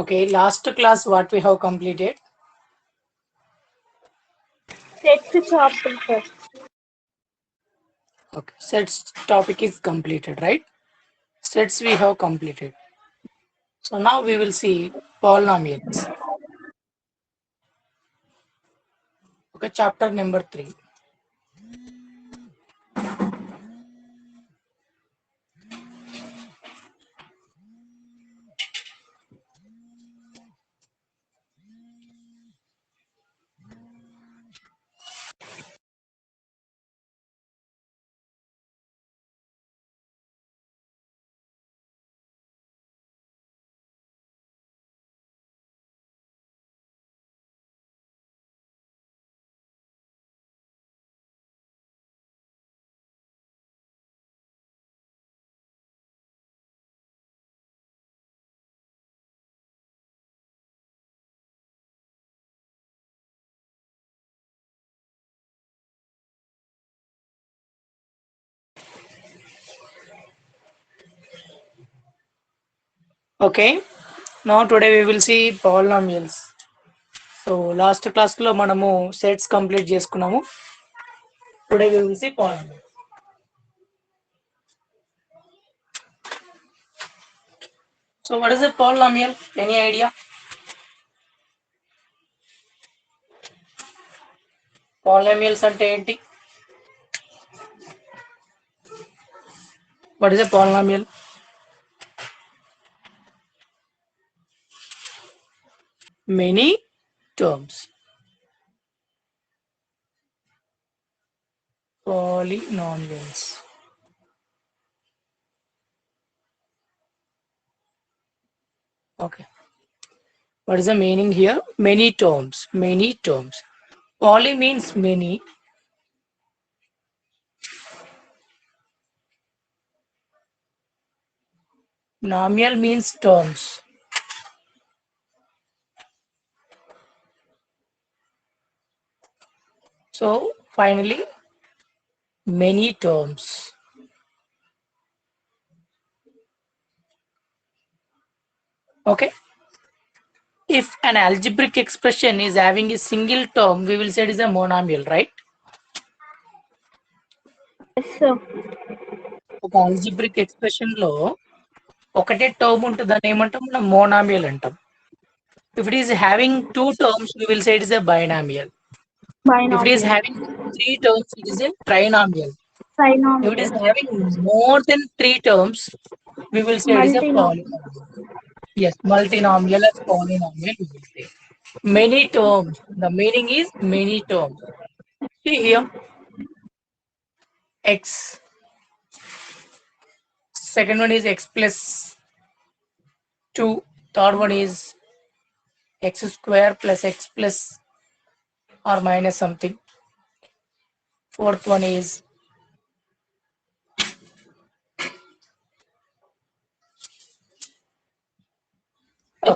Okay, last class what we have completed? Sets chapter, sir. Okay, sets topic is completed, right? Sets we have completed. So now we will see polynomials. Okay, chapter number 3. Okay, now today we will see polynomials. So last class లో మనము sets complete చేసుకున్నాము. Today we will see polynomials. So what is a polynomial? Any idea? Polynomials అంటే ఏంటి? What is a polynomial? Many terms. Polynomials. Okay. What is the meaning here? Many terms. Many terms. Poly means many. Nomial means terms. So finally, many terms. Okay. If an algebraic expression is having a single term, we will say it is a monomial, right? Yes, sir. ఒక algebraic expression లో ఒకటే term ఉంటుంది, దాన్ని ఏమంటాం మనం monomial అంటాం. If it is having two terms, we will say it is a binomial. If it is Binomial. having three terms, it is a trinomial. If it is Trinomial. having more than three terms, we will say it is a Multinomial. polynomial. Yes, multinomial or polynomial we will say. Many terms. The meaning is many terms. See here, x. Second one is x plus 2. Third one is x square plus x plus or minus something. Fourth one is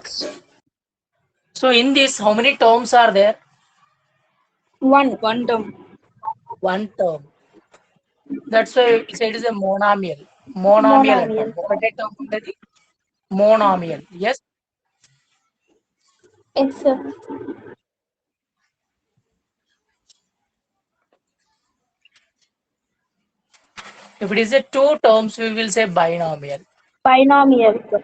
X. So in this, how many terms are there? One term. One term. That's why we say it is a monomial. Monomial అంటాం. Monomial. ఒకటే term ఉండేది monomial. Yes. Yes, sir. If it is a two terms, we will say binomial. Binomial, sir.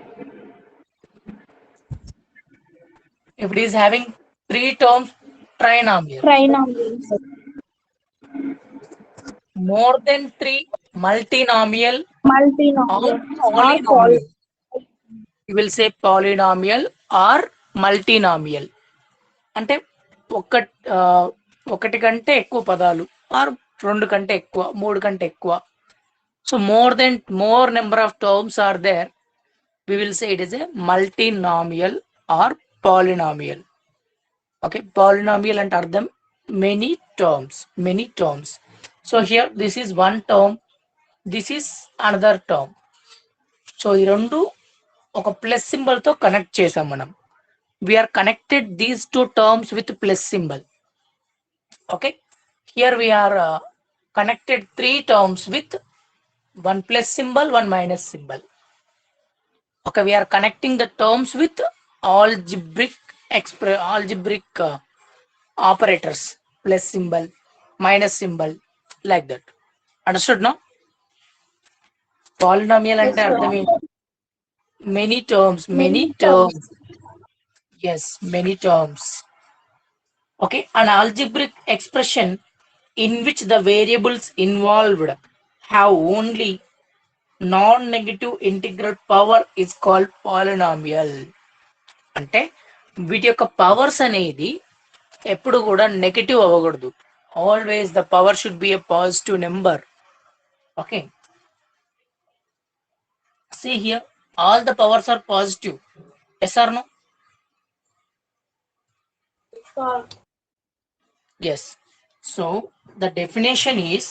If it is having three terms, trinomial. Trinomial, sir. More than three, multinomial or Multinomial. Or polynomial. We will say polynomial or multinomial. అంటే ఒకటి కంటే ఎక్కువ పదాలు are రెండు కంటే ఎక్కువ, మూడు కంటే ఎక్కువ. So more number of terms are there, we will say it is a multinomial or polynomial. Okay, polynomial అంటే అర్థం many terms. So here this is one term, this is another term. So ఈ రెండు ఒక plus symbol తో connect చేసాం మనం. We are connected these two terms with plus symbol. Okay, here we are connected three terms with one plus symbol, one minus symbol. Okay, we are connecting the terms with algebraic operators, plus symbol, minus symbol, like that. Understood now? Polynomial Yes, అంటే sir. అర్థం ఏంటి? Many terms, Many many terms. terms. Yes, many terms. Okay, an algebraic expression in which the variables involved have only non-negative integral power is called polynomial. అంటే వీటి యొక్క powers అనేది ఎప్పుడు కూడా negative అవ్వకూడదు. Always the power should be a positive number. Okay, see here, all the powers are positive. Yes or no? Sir. Yes. So the definition is,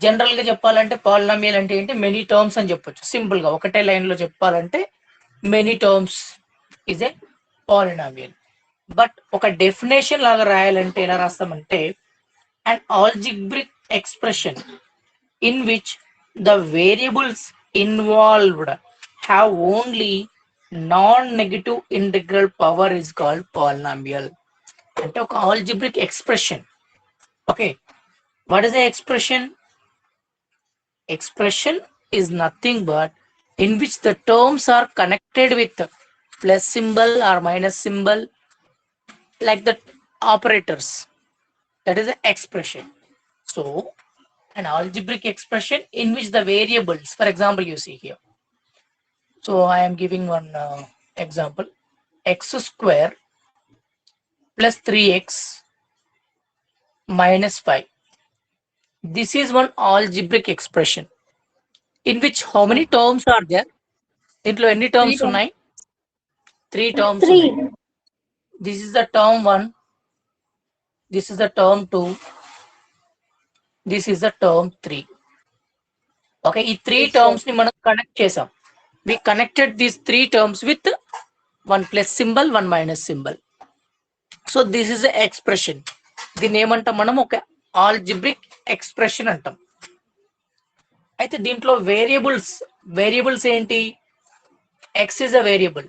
general గా చెప్పాలంటే polynomial అంటే ఏంటి, మెనీ టర్మ్స్ అని చెప్పొచ్చు. సింపుల్ గా ఒకటే line లో చెప్పాలంటే many terms is a polynomial. But ఒక డెఫినేషన్ లాగా రాయాలంటే ఎలా రాస్తామంటే, an algebraic expression in which the variables involved have only non-negative integral power is called polynomial. అంటే ఒక algebraic expression. Okay, what is the expression? Expression is nothing but in which the terms are connected with plus symbol or minus symbol, like the operators. That is the expression. So an algebraic expression in which the variables, for example, you see here. So I am giving one example, x square plus 3x minus 5. This is one algebraic expression in which how many terms are there? దీంట్లో ఎన్ని terms ఉన్నాయి? 3 terms ఉన్నాయి. 3. This is the term 1, this is the term 2, this is the term 3. Okay, ఈ 3 Yes, terms sir. ని మనం connect చేసాం. We connected these 3 terms with one plus symbol, one minus symbol. So this is the expression. దీన్ని ఏమంటాం మనం, ఒక algebraic expression అంటాం. అయితే దీంట్లో వేరియబుల్స్ ఏంటి? x is a variable.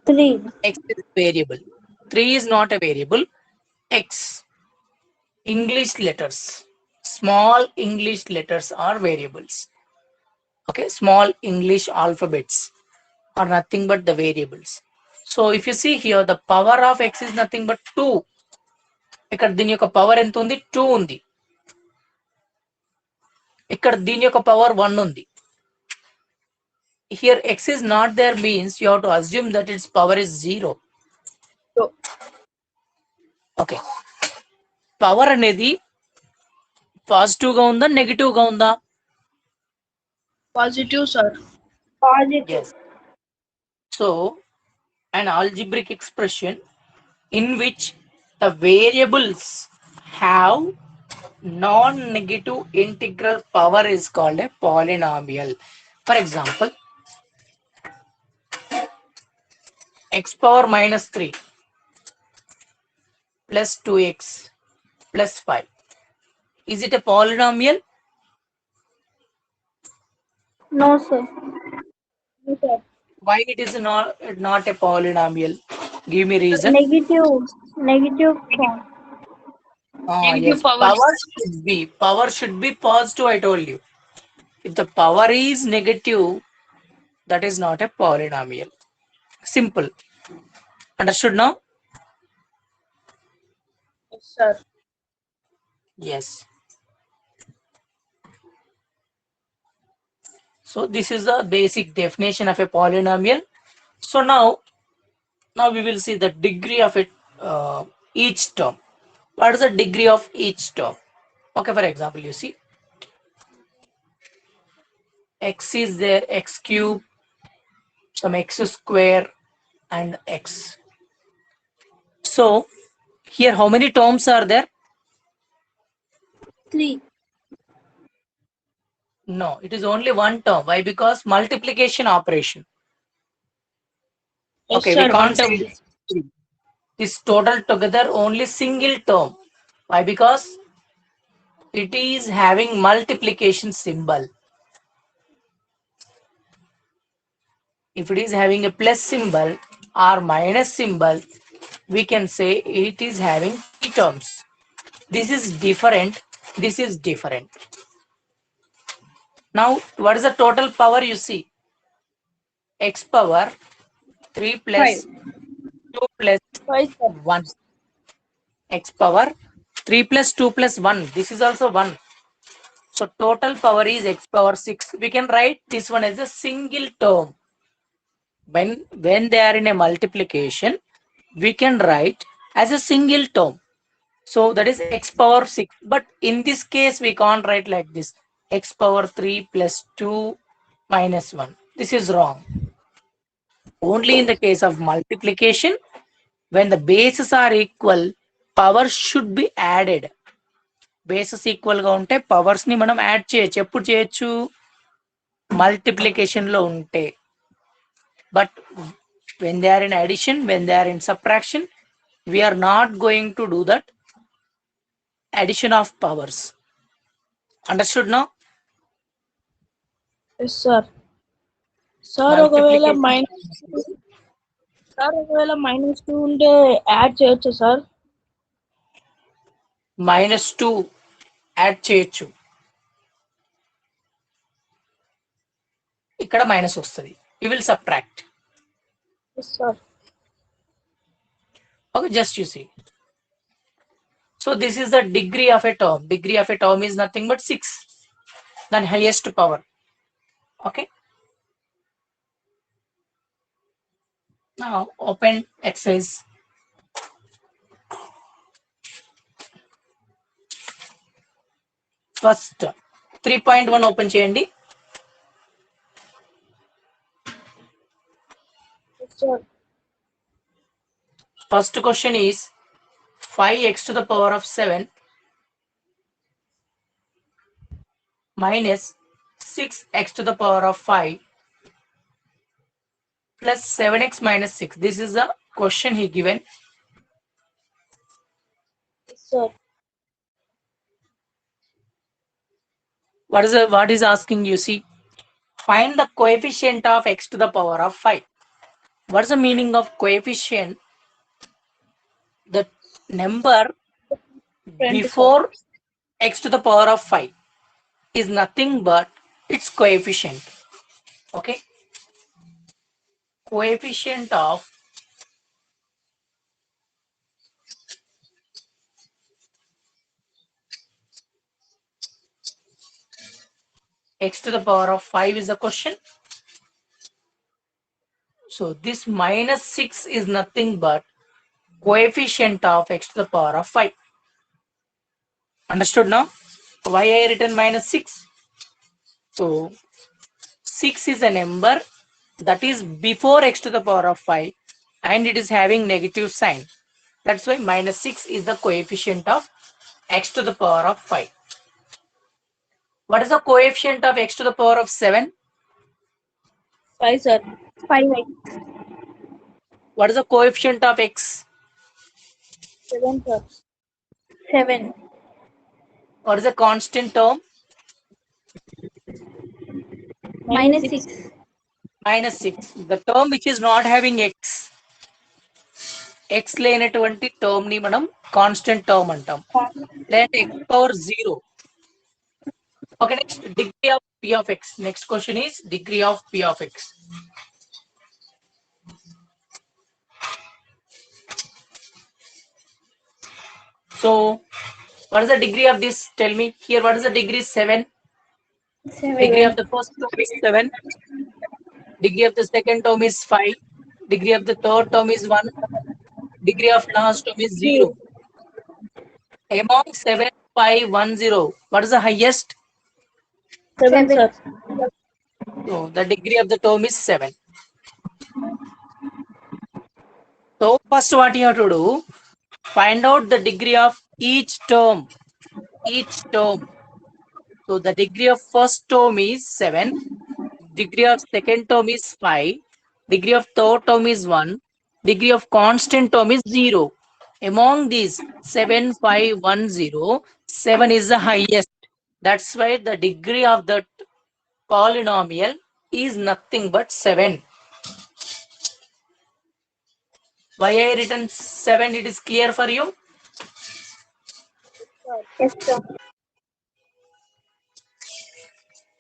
3. X is a variable. 3 is not a variable. X, English letters, small English letters are variables. Okay, small English alphabets are nothing but the variables. So if you see here, the power of x is nothing but 2. ఇక్కడ దీని యొక్క power ఎంత ఉంది? 2 ఉంది. ఇక్కడ దీని యొక్క power 1 ఉంది. Here x is not there means you have to assume that its power is 0. Okay, power అనేది పాజిటివ్ గా ఉందా, నెగిటివ్ గా ఉందా? Positive, sir. Positive. Yes. So an algebraic expression in which the variables have non-negative integral power is called a polynomial. For example, x power minus 3 plus 2x plus 5. Is it a polynomial? No, sir. No, sir. Why it is not a polynomial? Give me reason. Negative form. Yes. Power should be positive, I told you. If the power is negative, that is not a polynomial. Simple. Understood now? Yes, sir. Yes. So this is the basic definition of a polynomial. So now we will see the degree of it, each term. What is the degree of each term? Okay, for example, you see x is there, x cube, some x square and x. So here how many terms are there? 3. No, it is only one term. Why? Because multiplication operation. Yes, Okay, sir. we can't One say this total together only single term. Why? Because it is having multiplication symbol. if it is having a plus symbol or minus symbol, we can say it is having three terms. This is different. This is different. Now, what is the total power you see? X power 3 plus 5. 2 plus 5, sir. 1. X power 3 plus 2 plus 1. This is also 1. So total power is x power 6. We can write this one as a single term. When they are in a multiplication, we can write as a single term. So that is x power 6. But in this case, we can't write like this. X power 3 plus 2 minus 1. This is wrong. Only in the case of multiplication, when the bases are equal, power should be added. Bases equal గా ఉంటే powers ని మనం add చేయొచ్చు. ఎప్పుడు చేయొచ్చు? Multiplication లో ఉంటే. But when they are in addition, when they are in subtraction, we are not going to do that addition of powers. Understood now? Yes, sir. Sir ఒకవేళ మైనస్ 2 ఉంటే యాడ్ చేయొచ్చు సార్? -2 యాడ్ చేయొచ్చు. ఇక్కడ minus వస్తుంది. We will subtract. Yes, sir. Okay, just you see. So this is the degree of a term. Degree of a term is nothing but 6. Then highest power. Okay. Now open exercise. First 3.1 open చేయండి. Yes, sir. First question is 5x to the power of 7 minus 6x to the power of 5 plus 7x minus 6. This is the question he given. Yes, sir. What is asking you? See, find the coefficient of x to the power of 5. What is the meaning of coefficient? The number before x to the power of 5 is nothing but its coefficient. Okay, coefficient of x to the power of 5 is the question. So this minus 6 is nothing but coefficient of x to the power of 5. Understood now? Why I written minus 6? So 6 is a number that is before x to the power of 5 and it is having negative sign. That's why minus 6 is the coefficient of x to the power of 5. What is the coefficient of x to the power of 7? 5, sir. 5x. What is the coefficient of x? 7, sir. 7. What is the constant term? -6. Minus 6. The term which is not having x. x లేనటువంటి term ని మనం constant term అంటాం. Let x power 0. Okay, next degree of p of x. Next question is degree of p of x. So what is the degree of this? Tell me here. What is the degree? 7. 7. Degree of the first term is 7. Degree of the second term is 5. Degree of the third term is 1. Degree of last term is 0. Among 7, 5, 1, 0, what is the highest? 7, sir. So the degree of the term is 7. So first what you have to do, find out the degree of each term. Each term. So the degree of first term is 7. Degree of second term is 5. Degree of third term is 1. Degree of constant term is 0. Among these 7, 5, 1, 0, 7 is the highest. That's why the degree of the polynomial is nothing but 7. Why I written 7? It is clear for you? Yes, sir.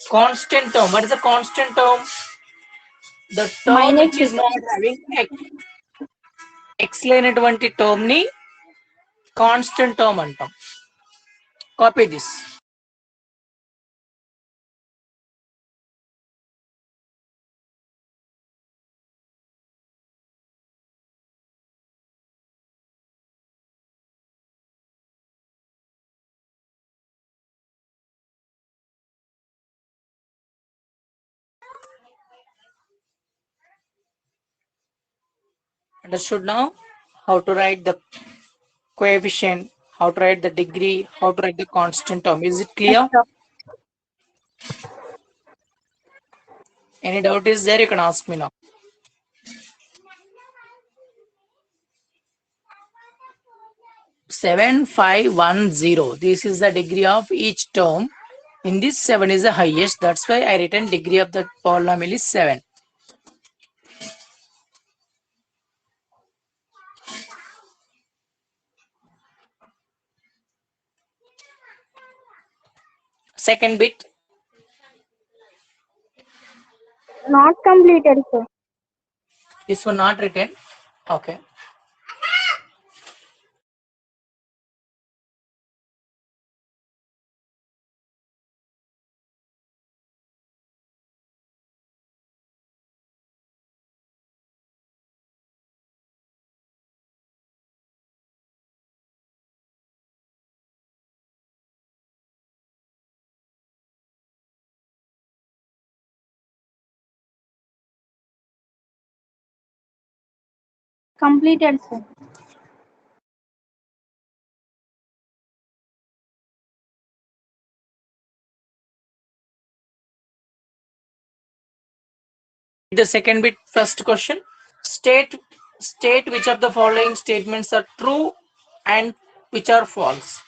Constant term. What is a constant term? The term Minus which is 6. not having x లేనటువంటి term ని constant term అంటాం. Copy this. Understood now? How to write the coefficient, how to write the degree, how to write the constant term. Is it clear? Yes, sir. Any doubt is there? You can ask me now. Seven, 5, 1, 0. This is the degree of each term. In this, 7 is the highest. That's why I written degree of the polynomial is 7. Second bit. Not completed, sir. This one not written. Okay. Completed, sir. The second bit, first question. State which of the following statements are true and which are false.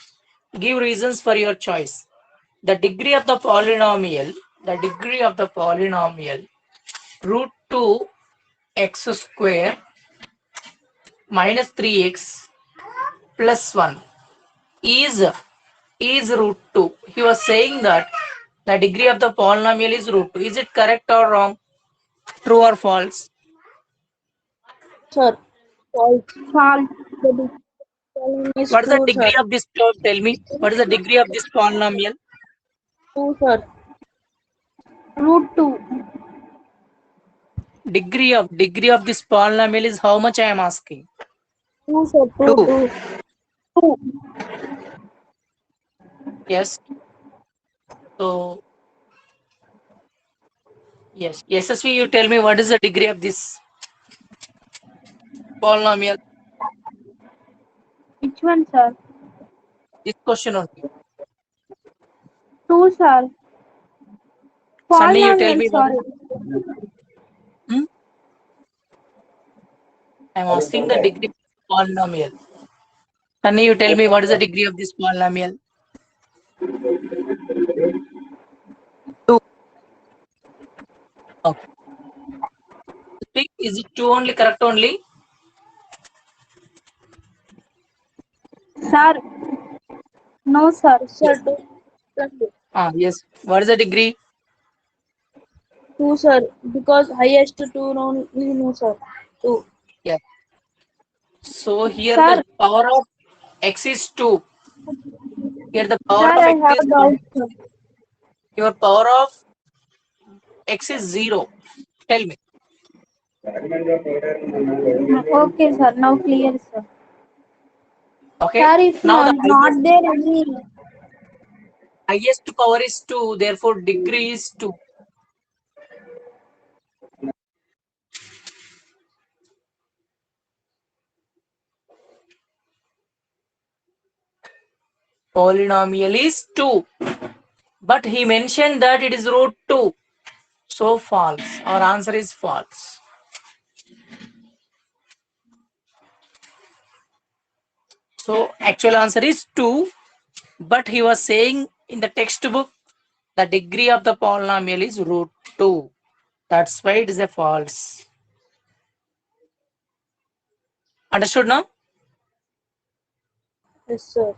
Give reasons for your choice. The degree of the polynomial root 2 x square minus 3x plus 1 is root 2. He was saying that the degree of the polynomial is root 2. Is it correct or wrong? True or false? Sir. False. False. The polynomial is What is the 2, degree sir. of this term? Tell me. What is the degree of this polynomial? 2, sir. Root 2. Degree of this polynomial is how much I am asking? 2, sir. 2. 2. 2. 2. Yes. So yes. SSV, you tell me what is the degree of this polynomial? Which one, sir? This question only. 2, sir. Sunny, you tell Polynomial, me what is. Hmm? I am asking the degree of polynomial. Sunny, you tell me what is the degree of this polynomial? 2. Okay. Speak. Is it 2 only correct only? Sir. No, sir. Sir, Yes. 2. Yes. What is the degree? 2, sir. Because highest 2 only, no, sir. 2. Yes. So here Sir. the power of x is 2. Here the power Sir, of I x is have 1. doubt, sir. Your power of x is 0. Tell me. Okay, sir. Now clear, sir. Okay. Sir, if Now the not there any. highest power is 2. Therefore, degree is 2. Polynomial is 2. But he mentioned that it is root 2. So false. Our answer is false. So actual answer is 2. But he was saying in the textbook the degree of the polynomial is root 2. That's why it is a false. Understood now? Yes, sir.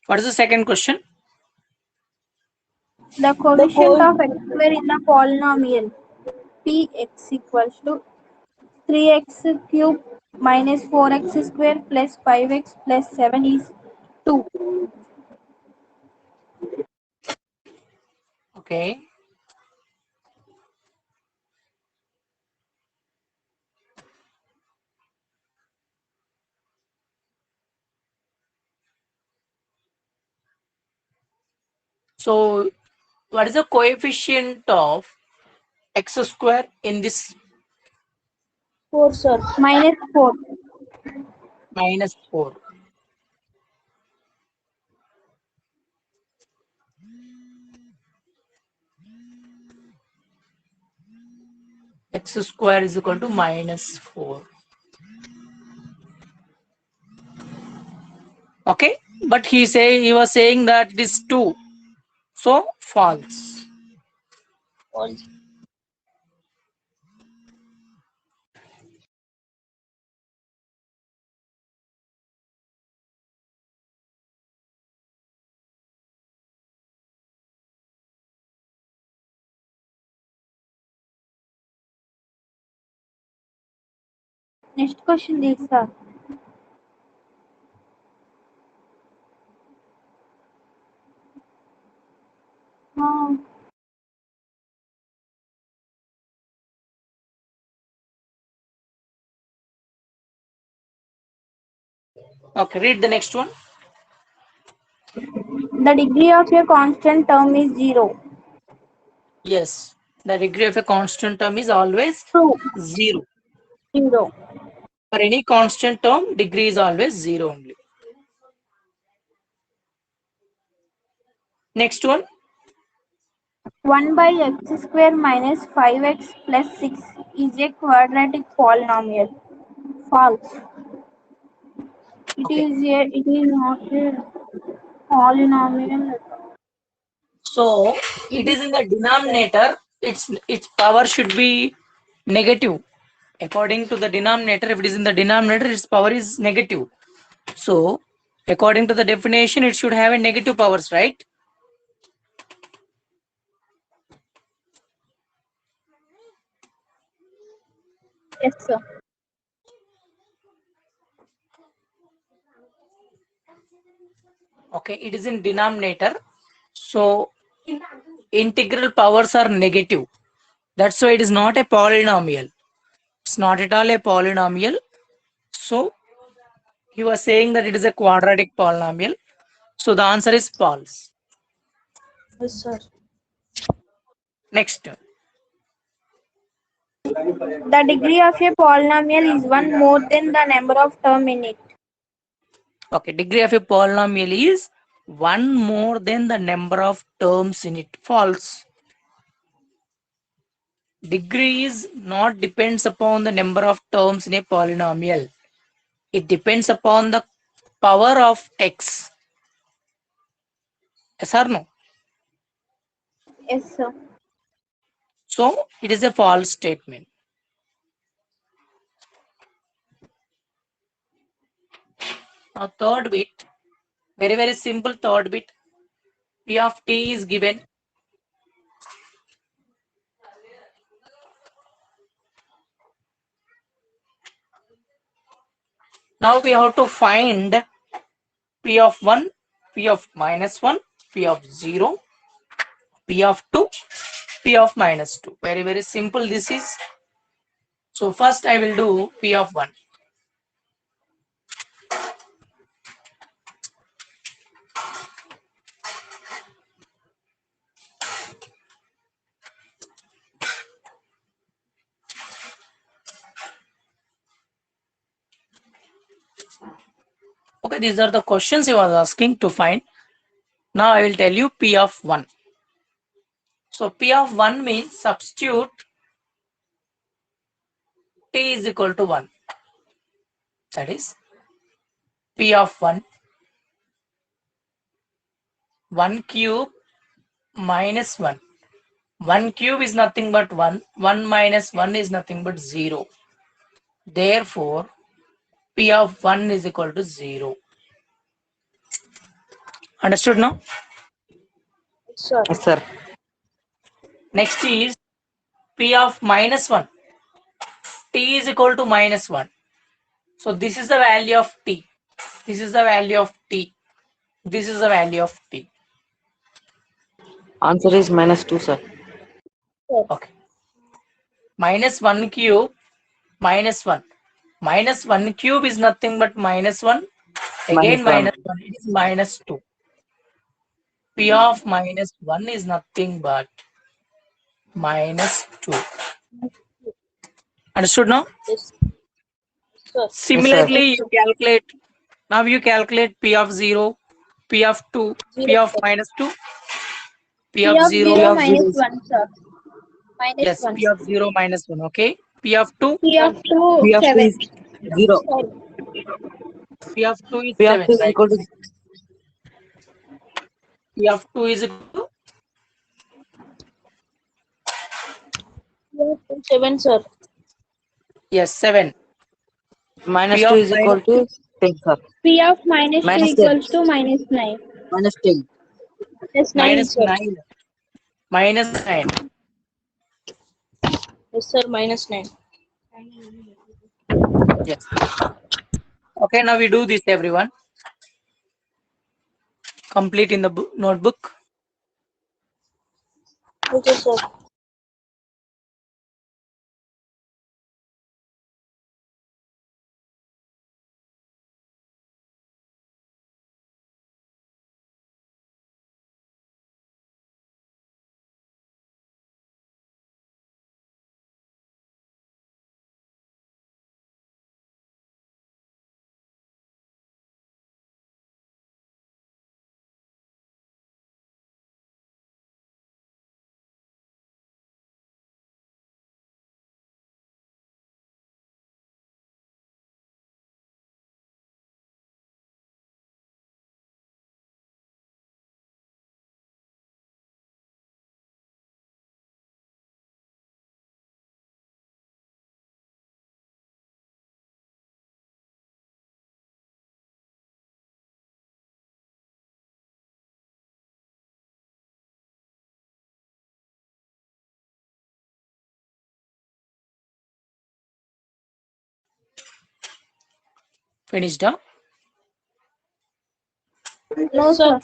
What is the second question? The coefficient of x square in the polynomial px equals to 3x cube minus 4x square plus 5x plus 7 is 2. Okay. So what is the coefficient of x square in this? 4, sir. Minus 4. Minus 4. X square is equal to minus 4. Okay, but he was saying that it is 2, so false. False. Next question is, sir. Uh, Okay, read the next one. the degree of a constant term is 0. Yes, the degree of a constant term is always True. 0. 0. For any constant term, degree is always 0 only. Next one. 1 by x square minus 5x plus 6 is a quadratic polynomial. False. Okay, It is not a polynomial. so it is in the denominator. Its power should be negative. According to the denominator, if it is in the denominator, its power is negative. So, according to the definition, it should have a negative powers, right? Yes, sir. Okay, it is in denominator. So, integral powers are negative. That's why it is not a polynomial. It's not at all a polynomial. So, he was saying that it is a quadratic polynomial. So, the answer is false. Yes, sir. Next. The degree of a polynomial is 1 more than the number of terms in it. Okay, degree of a polynomial is 1 more than the number of terms in it. False. Degree is not depends upon the number of terms in a polynomial. It depends upon the power of x. Yes or no? Yes, sir. So it is a false statement. Now third bit, very simple third bit. P of t is given. Now we have to find P of 1, P of minus 1, P of 0, P of 2, P of minus 2. Very simple this is. So first I will do P of 1. Okay, these are the questions he was asking to find. Now I will tell you P of 1. So P of 1 means substitute t is equal to 1. That is P of 1 1 cube minus 1. 1 cube is nothing but 1. 1 minus 1 is nothing but 0. Therefore, P of 1 is equal to 0. Understood now? Sir. Yes, sir. Next is P of minus 1. T is equal to minus 1. So this is the value of T. This is the value of T. This is the value of T. Answer is -2, sir. Okay. Minus 1 cube minus 1. Minus 1 cube is nothing but minus 1. Again minus 1. It is minus 2. P of minus 1 is nothing but minus 2. Understood now? Yes. Sir. Similarly, you calculate. Now you calculate P of 0, P of 2, P of minus 2, P of 0. P of minus 1, sir. Minus Yes, 1. P of 0 minus 1. Okay. P of 2. P of 2, P of 2 7. is 0. Sorry. P of 2 is P of 7. 2 is Right? equal to P of 2 is equal to P of 2, 7, sir. yes 7. minus P 2 of is equal to 10, sir. P of minus 2 Minus 10. equals to minus 9. Minus 10. Yes, 9, Minus sir. 9. Minus 9. Yes, sir. Minus 9. Yes. Okay, now we do this, everyone. Complete in the notebook. Okay, sir. Finished, huh? No, sir.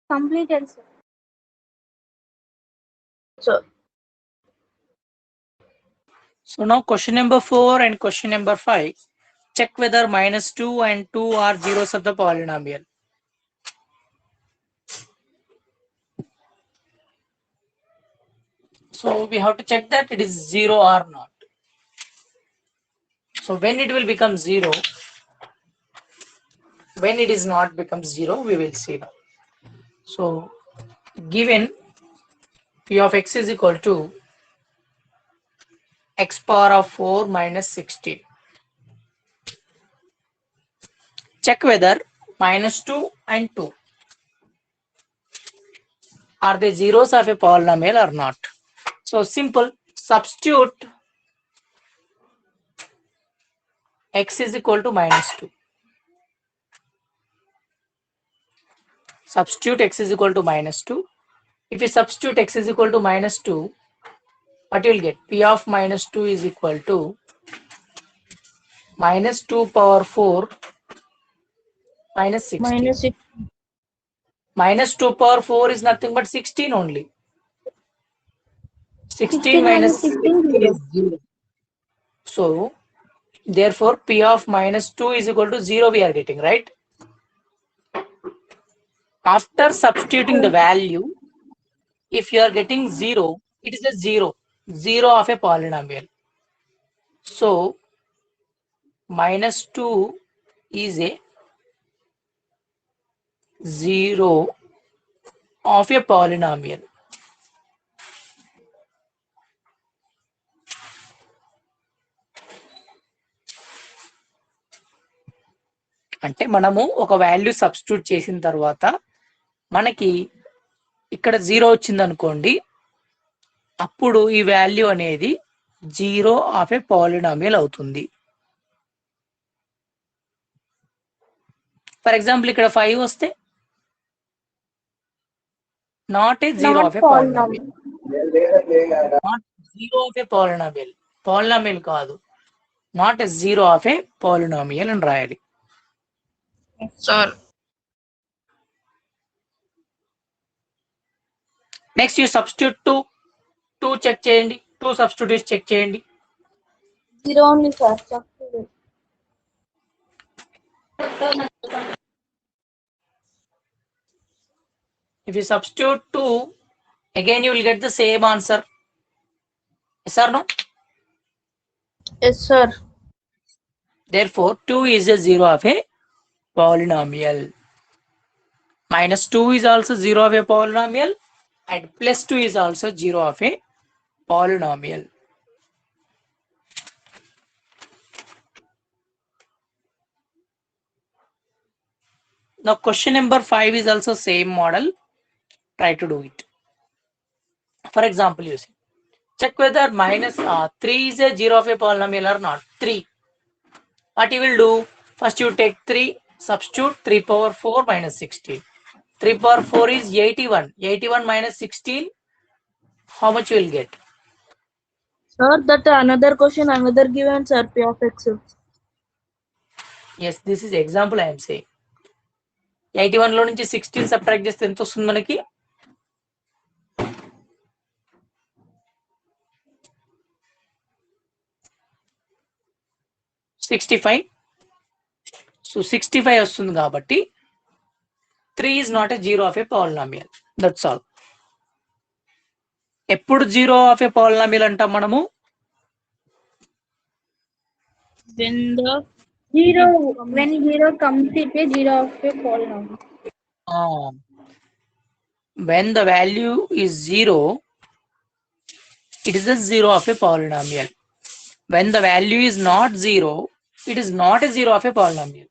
Completed, sir. Sir. So now question number 4 and question number 5. Check whether minus 2 and 2 are zeros of the polynomial. So we have to check that it is 0 or not. So when it will become 0, when it is not become 0, we will see now. So given P of x is equal to x power of 4 minus 16. Check whether minus 2 and 2 are they zeros of a polynomial or not. So simple, substitute x is equal to minus 2. Substitute x is equal to minus 2. If you substitute x is equal to minus 2, what you will get? P of minus 2 is equal to minus 2 power 4 minus 16. Minus 6. Minus 2 power 4 is nothing but 16 only. 16 minus 16 is 0. so therefore P of minus 2 is equal to 0 we are getting, right? After substituting the value, if you are getting 0, it is a 0 of a polynomial. So minus 2 is a 0 of a polynomial. అంటే మనము ఒక value substitute చేసిన తర్వాత మనకి ఇక్కడ 0 వచ్చింది అనుకోండి, అప్పుడు ఈ వాల్యూ అనేది 0 ఆఫ్ ఏ పాలినామియల్ అవుతుంది. ఫర్ ఎగ్జాంపుల్ ఇక్కడ 5 వస్తే not a 0 of a polynomial, not 0 of a polynomial, polynomial కాదు, not a 0 of a polynomial అని రాయాలి. Sir. Next you substitute 2 check చేయండి, 2 సబ్స్టిట్యూట్స్ చెక్ చేయండి. 0 only, sir. If you substitute 2, again you will get the same answer. Yes or no? Yes, sir. Therefore 2 is a 0 of a polynomial. Minus 2 is also 0 of a polynomial and plus 2 is also 0 of a polynomial. Now question number 5 is also same model. Try to do it. For example, you see, check whether minus 3 is a 0 of a polynomial or not. 3. What you will do? First you take 3, substitute 3 power 4 minus 16. 3 power 4 is 81. 81 minus 16, how much you will get? Sir, that another question, another given, sir, P of X. Yes, this is example I am saying. 81 లో నుంచి 16 subtract చేస్తే ఎంత వస్తుంది మనకి? $65. So 65 వస్తుంది కాబట్టి 3 is not a 0 of a polynomial. That's all. ఎప్పుడు 0 of a polynomial అంటాం మనము? When the 0 comes it a 0 of a polynomial. When the value is 0, it is a 0 of a polynomial. When the value is not 0, it is not a 0 of a polynomial.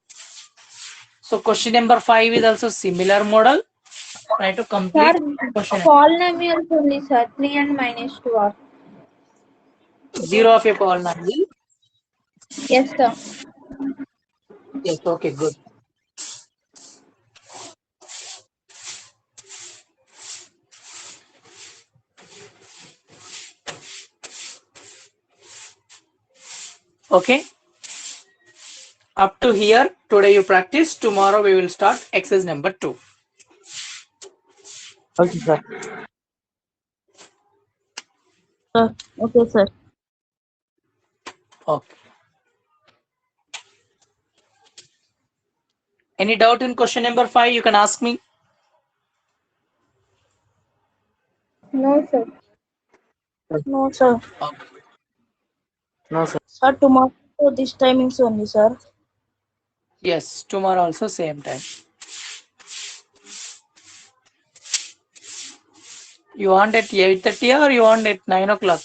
So question number 5 is also similar model. Try to complete question. Polynomials only, sir. 3 and minus 2 are. 0 of a polynomial. Yes, sir. Yes, okay, good. Okay. Up to here, today you practice. Tomorrow we will start exercise number 2. Okay, sir. okay, sir. Okay. Any doubt in question number 5? You can ask me. No, sir. No, sir. No, sir. Sir, tomorrow this timings only, sir. Yes, tomorrow also same time. You want at 8:30 or you want at 9 o'clock?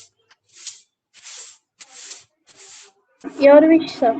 Your wish, sir.